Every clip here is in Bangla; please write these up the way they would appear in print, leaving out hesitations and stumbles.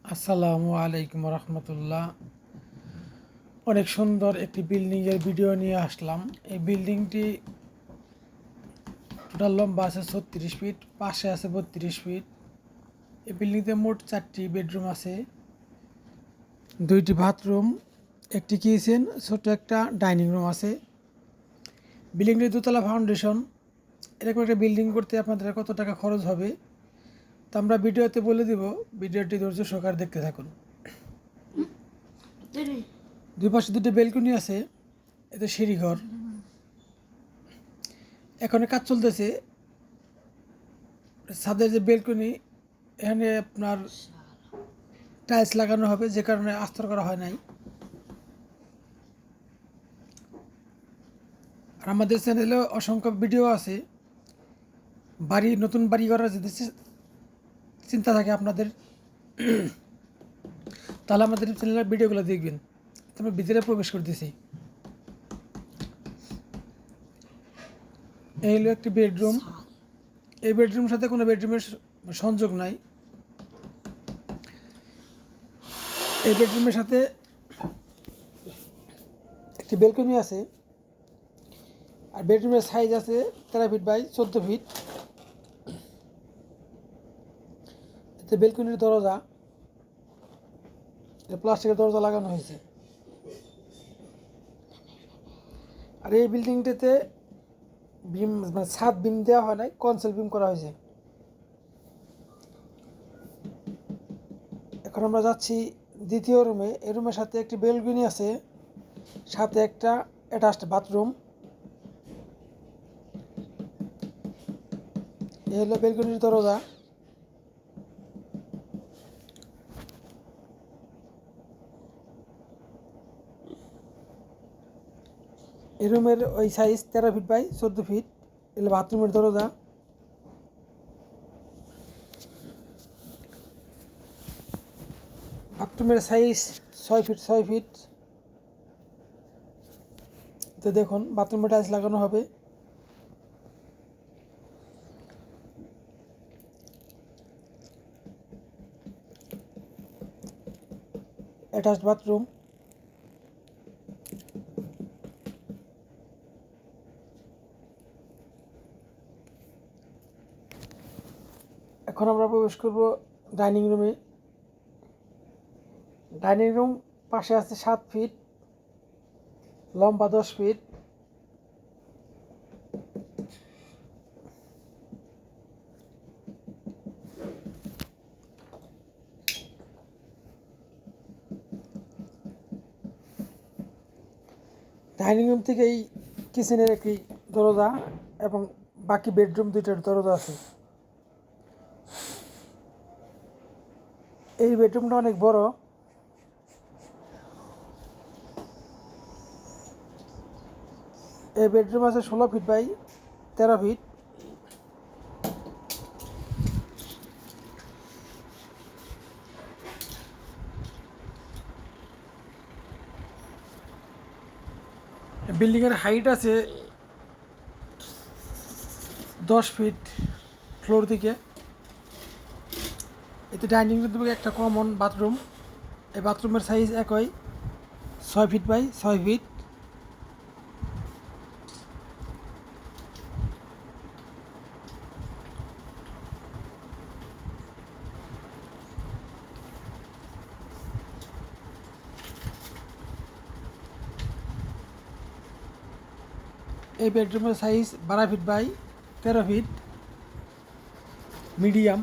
আসসালামু আলাইকুম রহমতুল্লাহ। অনেক সুন্দর একটি বিল্ডিংয়ের ভিডিও নিয়ে আসলাম। এই বিল্ডিংটি টোটাল লম্বা আছে 36 ফিট, পাশে আছে 32 ফিট। এই বিল্ডিংতে মোট 4টি বেডরুম আছে, 2টি বাথরুম, একটি কিচেন, ছোট একটা ডাইনিং রুম আছে। বিল্ডিংটি দোতলা ফাউন্ডেশন। এরকম একটা বিল্ডিং করতে আপনাদের কত টাকা খরচ হবে তা আমরা ভিডিওতে বলে দিব। ভিডিওটি ধৈর্য সহকারে দেখতে থাকুন। দুই পাশে 2টি বেলকনি আছে, এতে সিঁড়িঘর। এখন কাজ চলতেছে ছাদের যে বেলকনি, এখানে আপনার টাইলস লাগানো হবে, যে কারণে আস্তর করা হয় নাই। আর আমাদের চ্যানেলে অসংখ্য ভিডিও আছে। নতুন বাড়ি করার যদি চিন্তা থাকে আপনাদের, তাহলে আমাদের চ্যানেলের ভিডিওগুলো দেখবেন। আমরা ভিতরে প্রবেশ করতেছি। এই হলো একটি বেডরুম। এই বেডরুমের সাথে কোনো বেডরুমের সংযোগ নাই। এই বেডরুমের সাথে একটি বেলকনি আছে। আর বেডরুমের সাইজ আছে 13 ফিট বাই 14 ফিট। এতে বেলকনির দরজা, প্লাস্টিকের দরজা লাগানো হয়েছে। আর এই বিল্ডিংটাতে বিম মানে ছাদ বিম দেওয়া হয় নাই, কনসেল বিম করা হয়েছে। এখন আমরা যাচ্ছি দ্বিতীয় রুমে। এই রুমের সাথে একটি বেলকনি আছে, সাথে একটা অ্যাটাচড বাথরুম। এই হলো বেলকনির দরজা। এই রুমের ওই সাইজ 13 ফিট বাই 14 ফিট। এগুলো বাথরুমের দরজা। বাথরুমের সাইজ 6 ফিট 6 ফিট। তো দেখুন, বাথরুমে টাইলস লাগানো হবে। Attached bathroom. এখন আমরা প্রবেশ করব ডাইনিং রুমে। ডাইনিং রুম পাশে আছে 7 ফিট, লম্বা 10 ফিট। ডাইনিং রুম থেকে এই কিচেনের একটি দরজা এবং বাকি বেডরুম 2টার দরজা আছে। এই বেডরুমটা অনেক বড়। এই বেডরুম আছে 16 ফিট বাই 13 ফিট। বিল্ডিংয়ের হাইট আছে 10 ফিট ফ্লোর থেকে। এতে ডাইনিং রুম থেকে একটা কমন বাথরুম। এই বাথরুমের সাইজ একই, 6 ফিট বাই 6 ফিট। এই বেডরুমের size 12 feet by 13 feet, medium.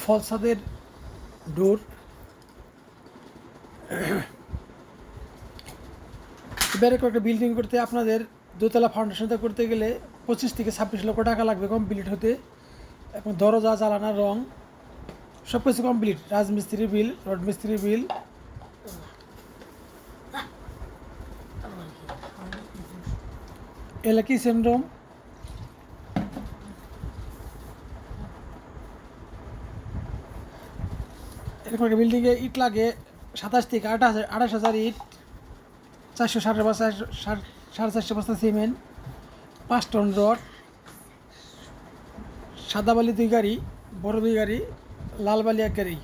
ফল ছাদের ডোর। এবারে একটা বিল্ডিং করতে আপনাদের দোতলা ফাউন্ডেশনটা করতে গেলে 25 থেকে 26 লক্ষ টাকা লাগবে কমপ্লিট হতে। এবং দরজা, জ্বালানা, রং সব কিছু কমপ্লিট। রাজমিস্ত্রি বিল, রড মিস্ত্রি বিল। এলা কিচেন রুম। এরকম একটা বিল্ডিংয়ে ইট লাগে 27 থেকে 28,000 ইট, 400 বস্তা সিমেন্ট, 5 টন রড, সাদা বালি 2 গাড়ি, বড় 2 গাড়ি, লাল বালি 1 গাড়ি।